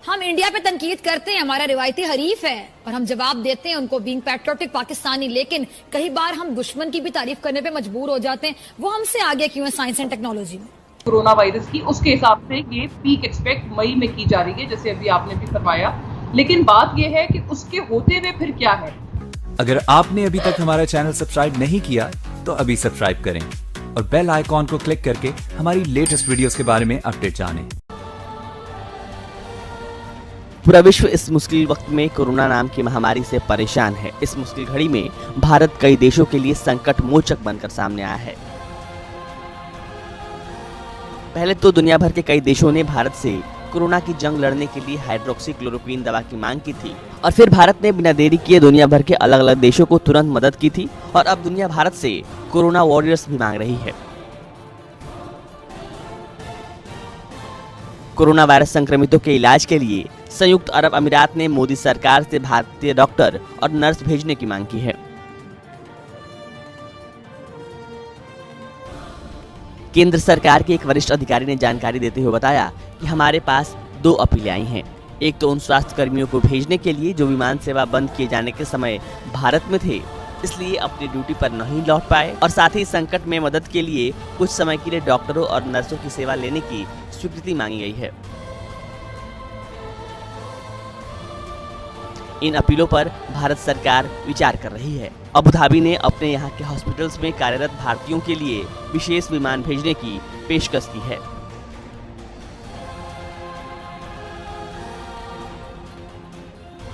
हम इंडिया पे तनकीद करते हैं, हमारा रिवायती हरीफ है और हम जवाब देते हैं उनको बीइंग पैट्रियोटिक पाकिस्तानी, लेकिन कई बार हम दुश्मन की भी तारीफ करने पे मजबूर हो जाते हैं। वो हमसे आगे क्यों है साइंस एंड टेक्नोलॉजी में? कोरोना वायरस की उसके हिसाब से ये पीक एक्सपेक्ट मई में की जा रही है, जैसे अभी आपने भी फरमाया, लेकिन बात ये है कि उसके होते हुए फिर क्या है। अगर आपने अभी तक हमारा चैनल सब्सक्राइब नहीं किया तो अभी सब्सक्राइब करें और बेल आइकॉन को क्लिक करके हमारी लेटेस्ट वीडियोस के बारे में अपडेट जानें। पूरा विश्व इस मुश्किल वक्त में कोरोना नाम की महामारी से परेशान है। इस मुश्किल घड़ी में भारत कई देशों के लिए संकट मोचक बनकर सामने आया है। पहले तो दुनिया भर के कई देशों ने भारत से कोरोना की जंग लड़ने के लिए हाइड्रोक्सी क्लोरोक्वीन दवा की मांग की थी और फिर भारत ने बिना देरी किए दुनिया भर के अलग अलग देशों को तुरंत मदद की थी और अब दुनिया भारत से कोरोना वॉरियर्स भी मांग रही है। कोरोना वायरस संक्रमितों के इलाज के लिए संयुक्त अरब अमीरात ने मोदी सरकार से भारतीय डॉक्टर और नर्स भेजने की मांग की है। केंद्र सरकार के एक वरिष्ठ अधिकारी ने जानकारी देते हुए बताया कि हमारे पास 2 अपीलें आई हैं। एक तो उन स्वास्थ्य कर्मियों को भेजने के लिए जो विमान सेवा बंद किए जाने के समय भारत में थे, इसलिए अपनी ड्यूटी पर नहीं लौट पाए, और साथ ही संकट में मदद के लिए कुछ समय के लिए डॉक्टरों और नर्सों की सेवा लेने की स्वीकृति मांगी गई है। इन अपीलों पर भारत सरकार विचार कर रही है। अबू धाबी ने अपने यहाँ के हॉस्पिटल्स में कार्यरत भारतीयों के लिए विशेष विमान भेजने की पेशकश की है।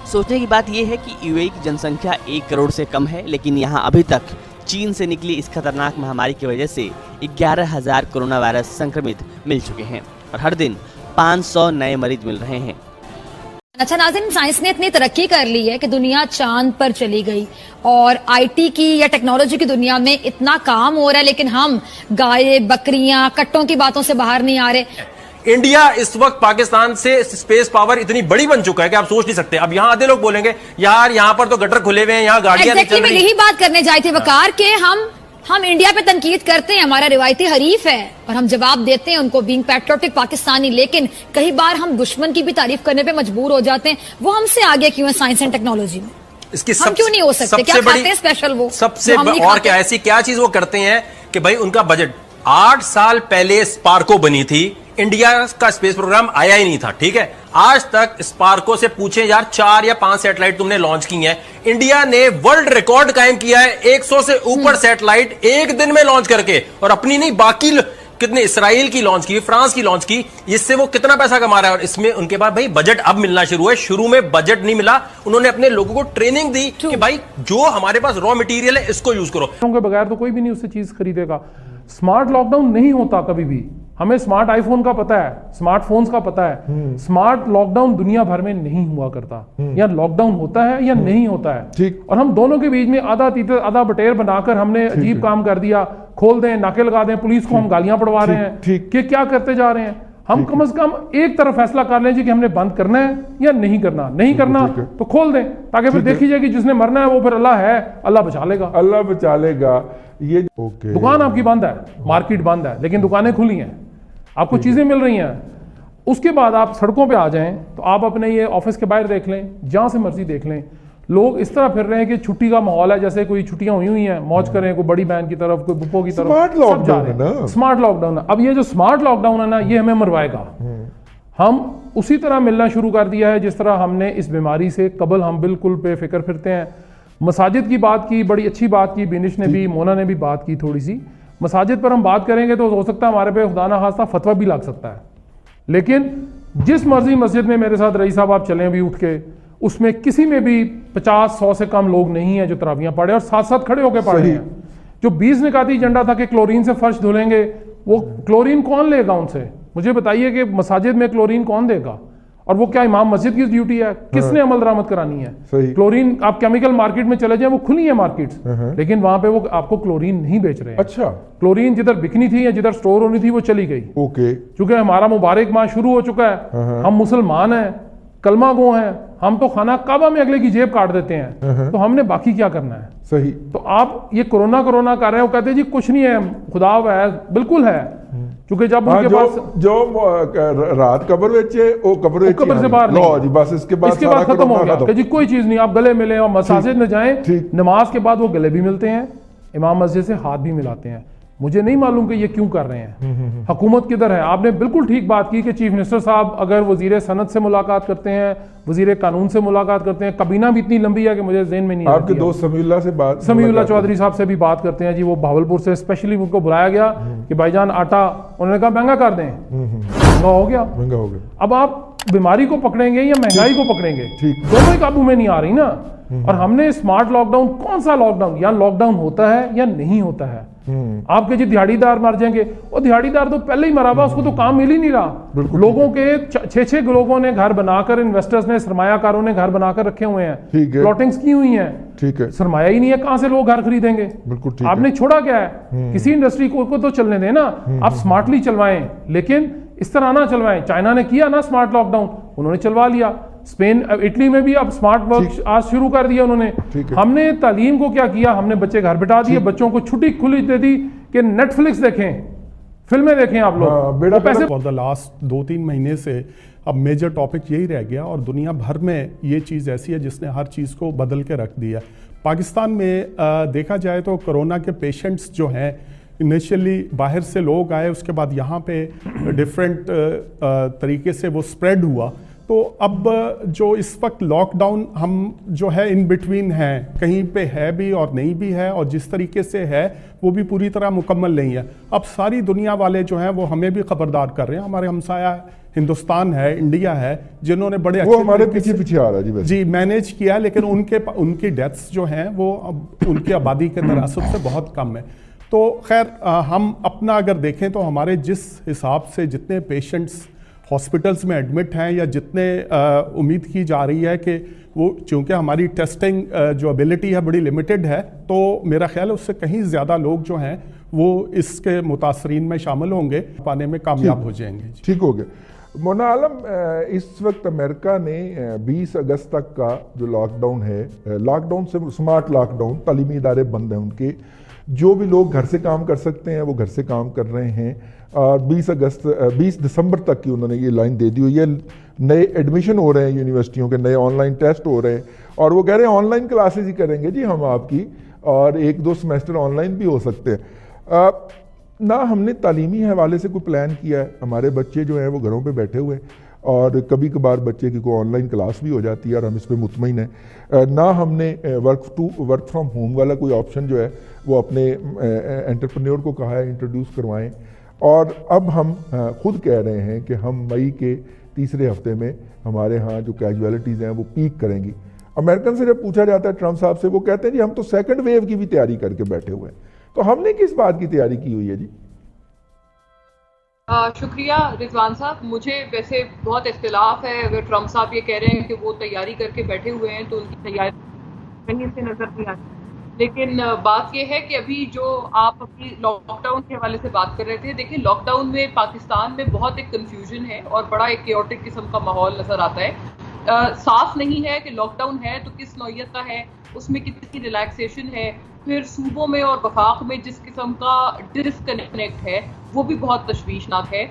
सोचने की बात यह है कि यूएई की जनसंख्या 1 करोड़ से कम है, लेकिन यहाँ अभी तक चीन से निकली इस खतरनाक महामारी की वजह से 11,000 कोरोना वायरस संक्रमित मिल चुके हैं और हर दिन 500 नए मरीज मिल रहे हैं। अच्छा नाज़रीन, साइंस ने इतनी तरक्की कर ली है कि दुनिया चांद पर चली गई और आईटी की या टेक्नोलॉजी की दुनिया में इतना काम हो रहा है, लेकिन हम गाय बकरियां कट्टों की बातों से बाहर नहीं आ रहे। इंडिया इस वक्त पाकिस्तान से स्पेस पावर इतनी बड़ी बन चुका है कि आप सोच नहीं सकते। अब यहाँ आधे लोग बोलेंगे यार यहाँ पर तो गटर खुले हुए हैं, यहाँ गाड़ियां नहीं चल रही। यही बात करने जाए थे वकार के हम इंडिया पे तनकीद करते हैं, हमारा रिवायती हरीफ है और हम जवाब देते हैं उनको बीइंग पैट्रियोटिक पाकिस्तानी, लेकिन कई बार हम दुश्मन की भी तारीफ करने पे मजबूर हो जाते हैं। वो हमसे आगे क्यों है साइंस एंड टेक्नोलॉजी में? इसकी हम क्यों नहीं हो सकते? क्या खाते हैं स्पेशल वो? सबसे और क्या ऐसी क्या चीज वो करते हैं कि भाई उनका बजट 8 साल पहले स्पार्को बनी थी, इंडिया का स्पेस प्रोग्राम आया ही नहीं था, ठीक है। आज तक स्पार्को से पूछे यार 4 या 5 सैटेलाइट तुमने लॉन्च की हैं। इंडिया ने वर्ल्ड रिकॉर्ड कायम किया है 100 से ऊपर सैटेलाइट एक दिन में लॉन्च करके, और अपनी नहीं बाकी कितने इसराइल की लॉन्च की, फ्रांस की लॉन्च की। इससे वो कितना पैसा कमा रहा है और इसमें उनके पास भाई बजट अब मिलना शुरू है। शुरू में बजट नहीं मिला, उन्होंने अपने लोगों को ट्रेनिंग दी कि भाई जो हमारे पास रॉ मटेरियल है इसको यूज करो। के बगैर तो कोई भी नहीं उससे चीज खरीदेगा। स्मार्ट लॉकडाउन नहीं होता कभी भी। हमें स्मार्ट आईफोन का पता है, स्मार्टफोन्स का पता है। स्मार्ट लॉकडाउन दुनिया भर में नहीं हुआ करता। या लॉकडाउन होता है या नहीं होता है, ठीक। और हम दोनों के बीच में आधा तीतर आधा बटेर बनाकर हमने अजीब काम कर दिया। खोल दें, नाके लगा दें, पुलिस को हम गालियां पड़वा रहे हैं, ठीक। कि क्या करते जा रहे हैं? हम कम से कम एक तरफ फैसला कर लें कि हमने बंद करना है या नहीं करना। नहीं करना तो खोल दें, ताकि फिर देखी जाएगी जिसने मरना है वो फिर अल्लाह है, अल्लाह बचा लेगा, अल्लाह बचा लेगा। ये दुकान आपकी बंद है, मार्केट बंद है, लेकिन दुकानें खुली हैं, आपको चीजें मिल रही हैं। उसके बाद आप सड़कों पे आ जाएं तो आप अपने ये ऑफिस के बाहर देख लें, जहां से मर्जी देख लें, लोग इस तरह फिर रहे हैं कि छुट्टी का माहौल है, जैसे कोई छुट्टियां हुई हैं, मौज करें, कोई बड़ी बहन की तरफ, कोई बुप्पो की तरफ। स्मार्ट लॉकडाउन है ना, स्मार्ट लॉकडाउन है। अब ये जो स्मार्ट लॉकडाउन है ना, ये हमें मरवाएगा। हम उसी तरह मिलना शुरू कर दिया है जिस तरह हमने इस बीमारी से कबल हम बिल्कुल बेफिक्र फिरते हैं। मसाजिद की बात की, बड़ी अच्छी बात की, बिनिश ने भी, मोना ने भी बात की थोड़ी सी। मसाजिद पर हम बात करेंगे तो हो सकता है हमारे पे खुदा ना खास्ता फतवा भी लग सकता है, लेकिन जिस मर्जी मस्जिद में मेरे साथ रईस साहब आप चलें भी उठ के, उसमें किसी में भी 50-100 से कम लोग नहीं हैं जो तरावियां पढ़े और साथ साथ खड़े होकर पढ़ रहे हैं। जो 20 निकाती एजेंडा था कि क्लोरीन से फर्श धुलेंगे, वो क्लोरीन कौन लेगा उनसे? मुझे बताइए कि मसाजिद में क्लोरीन कौन देगा? और वो क्या इमाम मस्जिद की ड्यूटी है? किसने अमल दरामद करानी है? क्लोरीन आप केमिकल मार्केट में चले जाएं, वो खुली है मार्केट्स, लेकिन वहां पे वो आपको क्लोरीन नहीं बेच रहे हैं। अच्छा, क्लोरीन जिधर बिकनी थी या जिधर स्टोर होनी थी वो चली गई। ओके, चूंकि हमारा मुबारक माह शुरू हो चुका है, हम मुसलमान हैं, कलमा गो हैं, हम तो खाना काबा में अगले की जेब काट देते हैं, तो हमने बाकी क्या करना है? सही। तो आप ये कोरोना कर रहे हो, कहते हैं जी कुछ नहीं है, खुदा है, बिल्कुल है, क्योंकि जब हाँ, उनके पास जो रात कब्र बेचे वो कब्र कब्र से बाहर लो जी, बस इसके बाद खत्म हो गया कि जी कोई चीज नहीं, आप गले मिले और मसाजिद में जाएं, ठीक। नमाज के बाद वो गले भी मिलते हैं, इमाम मस्जिद से हाथ भी मिलाते हैं। मुझे नहीं मालूम कि ये क्यों कर रहे हैं, हुकूमत किधर है। आपने बिल्कुल ठीक बात की कि चीफ मिनिस्टर साहब अगर वजीर सनत से मुलाकात करते हैं, वजीर कानून से मुलाकात करते हैं, कबीना भी इतनी लंबी है कि मुझे ज़हन में नहीं आपके दोस्त समीउल्लाह चौधरी साहब से भी बात करते हैं जी, वो भावलपुर से स्पेशली उनको बुलाया गया कि भाईजान आटा, उन्होंने कहा महंगा कर दें, महंगा हो गया। अब आप बीमारी को पकड़ेंगे या महंगाई को पकड़ेंगे, दोनों ही काबू में नहीं आ रही ना। और हमने स्मार्ट लॉकडाउन, कौन सा लॉकडाउन, या लॉकडाउन होता है या नहीं होता है। आपके जी दिहाड़ीदार मर जाएंगे, वो दिहाड़ीदार तो पहले ही मरा हुआ, उसको तो काम मिल ही नहीं रहा। लोगों के 6-6 लोगों ने घर बनाकर, इन्वेस्टर्स ने, सरमायाकारों ने घर बनाकर रखे हुए हैं, प्लॉटिंग्स की हुई हैं, ठीक है, सरमाया ही नहीं है, कहां से लोग घर खरीदेंगे। आपने छोड़ा क्या है, किसी इंडस्ट्री को तो चलने देना, आप स्मार्टली चलवाएं, लेकिन इस तरह ना चलवाएं। चाइना ने किया ना स्मार्ट लॉकडाउन, उन्होंने चलवा लिया। स्पेन, इटली में भी अब स्मार्ट वर्क आज शुरू कर दिया उन्होंने। हमने तालीम को क्या किया, हमने बच्चे घर बिठा दिए, बच्चों को छुट्टी खुली दे दी कि नेटफ्लिक्स देखें, फिल्में देखें आप लोग। पैसे फॉर द लास्ट 2-3 महीने से अब मेजर टॉपिक यही रह गया, और दुनिया भर में ये चीज़ ऐसी है जिसने हर चीज़ को बदल के रख दिया। पाकिस्तान में देखा जाए तो कोरोना के पेशेंट्स जो हैं, इनिशियली बाहर से लोग आए, उसके बाद यहाँ पे डिफरेंट तरीके से वो स्प्रेड हुआ। तो अब जो इस वक्त लॉकडाउन हम जो है इन बिटवीन हैं, कहीं पे है भी और नहीं भी है, और जिस तरीके से है वो भी पूरी तरह मुकम्मल नहीं है। अब सारी दुनिया वाले जो हैं वो हमें भी खबरदार कर रहे हैं। हमारे हमसाया हिंदुस्तान है, इंडिया है, जिन्होंने बड़े वो हमारे पीछे आ रहा है जी मैनेज किया, लेकिन उनकी डेथ्स जो हैं वो अब उनकी आबादी के तनासब से बहुत कम है। तो खैर हम अपना अगर देखें तो हमारे जिस हिसाब से जितने पेशेंट्स हॉस्पिटल्स में एडमिट हैं, या जितने उम्मीद की जा रही है कि वो, चूँकि हमारी टेस्टिंग जो एबिलिटी है बड़ी लिमिटेड है, तो मेरा ख्याल है उससे कहीं ज़्यादा लोग जो हैं वो इसके मुतासरीन में शामिल होंगे, पाने में कामयाब हो जाएंगे। ठीक हो गया। मोना आलम, इस वक्त अमेरिका ने 20 अगस्त तक का जो लॉकडाउन है, लॉकडाउन से स्मार्ट लॉकडाउन, तालीमी इदारे बंद हैं उनके, जो भी लोग घर से काम कर सकते हैं वो घर से काम कर रहे हैं, और 20 दिसंबर तक की उन्होंने ये लाइन दे दी हुई है। नए एडमिशन हो रहे हैं यूनिवर्सिटियों के, नए ऑनलाइन टेस्ट हो रहे हैं, और वो कह रहे हैं ऑनलाइन क्लासेस ही करेंगे जी हम आपकी, और 1-2 सेमेस्टर ऑनलाइन भी हो सकते हैं। ना हमने तालीमी हवाले से कोई प्लान किया है। हमारे बच्चे जो हैं वो घरों पे बैठे हुए हैं, और कभी कभार बच्चे की कोई ऑनलाइन क्लास भी हो जाती है, और हम इस पर मुतमईन हैं। ना हमने वर्क फ्रॉम होम वाला कोई ऑप्शन जो है वो अपने एंटरप्रेन्योर को कहा है इंट्रोड्यूस करवाएं। और अब हम खुद कह रहे हैं कि हम मई के तीसरे हफ्ते में हमारे यहाँ जो कैजुअलिटीज़ हैं वो पीक करेंगी। अमेरिकन से जब पूछा जाता है ट्रंप साहब से, वो कहते हैं जी हम तो सेकंड वेव की भी तैयारी करके बैठे हुए हैं। तो हमने किस बात की तैयारी की हुई है जी? शुक्रिया रिजवान साहब। मुझे वैसे बहुत इख्तिलाफ है, अगर ट्रंप साहब ये कह रहे हैं कि वो तैयारी करके बैठे हुए हैं तो उनकी तैयारी कहीं से नजर नहीं आती। लेकिन बात यह है कि अभी जो आप अपनी लॉकडाउन के हवाले से बात कर रहे थे, देखिए लॉकडाउन में पाकिस्तान में बहुत एक कंफ्यूजन है और बड़ा एक केओटिक किस्म का माहौल नजर आता है। साफ नहीं है कि लॉकडाउन है तो किस नौइयत का है, उसमें कितनी रिलैक्सेशन है, फिर सूबों में और वफाक में जिस किस्म का डिस्कनेक्ट है वो भी बहुत तशवीशनाक है।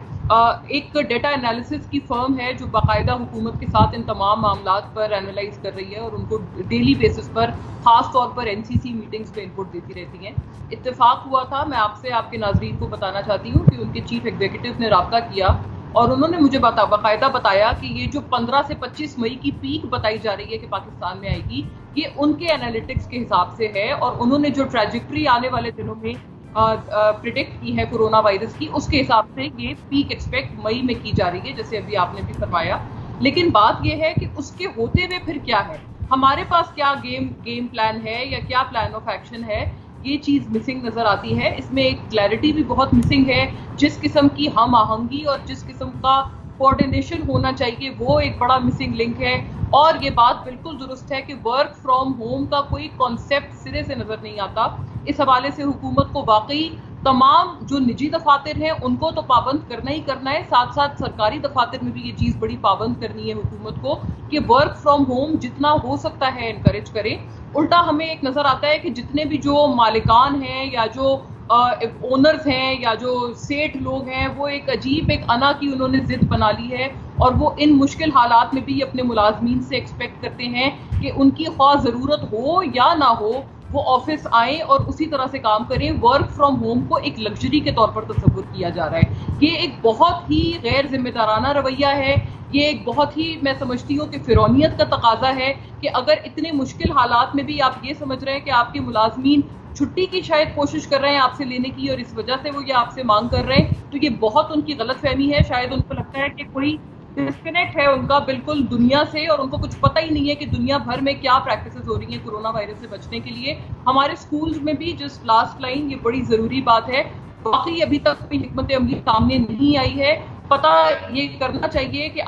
एक डेटा एनालिसिस की फर्म है जो बाकायदा हुकूमत के साथ इन तमाम मामलात पर एनालाइज कर रही है और उनको डेली बेसिस पर खास तौर पर एनसीसी मीटिंग्स में इनपुट देती रहती हैं। इत्तेफाक हुआ था, मैं आपसे आपके नाजरीन को बताना चाहती हूँ कि उनके चीफ एग्जीक्यूटिव ने रब्ता किया और उन्होंने मुझे बाकायदा बताया कि ये जो 15 से 25 मई की पीक बताई जा रही है कि पाकिस्तान में आएगी, ये उनके एनालिटिक्स के हिसाब से है और उन्होंने जो ट्रैजेक्टरी आने वाले दिनों में प्रिडिक्ट की है कोरोना वायरस की, उसके हिसाब से ये पीक एक्सपेक्ट मई में की जा रही है, जैसे अभी आपने भी फरमाया। लेकिन बात ये है कि उसके होते हुए फिर क्या है, हमारे पास क्या गेम प्लान है या क्या प्लान ऑफ एक्शन है, ये चीज़ मिसिंग नज़र आती है। इसमें एक क्लैरिटी भी बहुत मिसिंग है। जिस किस्म की हम आहंगी और जिस किस्म का कोऑर्डिनेशन होना चाहिए वो एक बड़ा मिसिंग लिंक है। और ये बात बिल्कुल दुरुस्त है कि वर्क फ्रॉम होम का कोई कॉन्सेप्ट सिरे से नज़र नहीं आता। इस हवाले से हुकूमत को वाकई तमाम जो निजी दफातर हैं उनको तो पाबंद करना ही करना है, साथ साथ सरकारी दफातर में भी ये चीज़ बड़ी पाबंद करनी है हुकूमत को कि वर्क फ्रॉम होम जितना हो सकता है इनकरेज करें। उल्टा हमें एक नज़र आता है कि जितने भी जो मालिकान हैं या जो ओनर्स हैं या जो सेठ लोग हैं, वो एक अजीब एक अना की उन्होंने जिद बना ली है और वो इन मुश्किल हालात में भी अपने मुलाजमीन से एक्सपेक्ट करते हैं कि उनकी ख्वाह ज़रूरत हो या ना हो वो ऑफिस आए और उसी तरह से काम करें। वर्क फ्रॉम होम को एक लग्जरी के तौर पर तस्वुर किया जा रहा है। ये एक बहुत ही गैर जिम्मेदाराना रवैया है। ये एक बहुत ही, मैं समझती हूँ कि फिरौनियत का तकाजा है कि अगर इतने मुश्किल हालात में भी आप ये समझ रहे हैं कि आपके मुलाजमीन छुट्टी की शायद कोशिश कर रहे हैं आपसे लेने की और इस वजह से वो ये आपसे मांग कर रहे हैं, तो ये बहुत उनकी गलतफहमी है। शायद उनको लगता है कि कोई डिस्कनेक्ट है उनका बिल्कुल दुनिया से और उनको कुछ पता ही नहीं है कि दुनिया भर में क्या प्रैक्टिसेस हो रही हैं कोरोना वायरस से बचने के लिए। हमारे स्कूल्स में भी जस्ट लास्ट लाइन, ये बड़ी ज़रूरी बात है, वाकई अभी तक कोई हिकमत अमली सामने नहीं आई है। पता ये करना चाहिए कि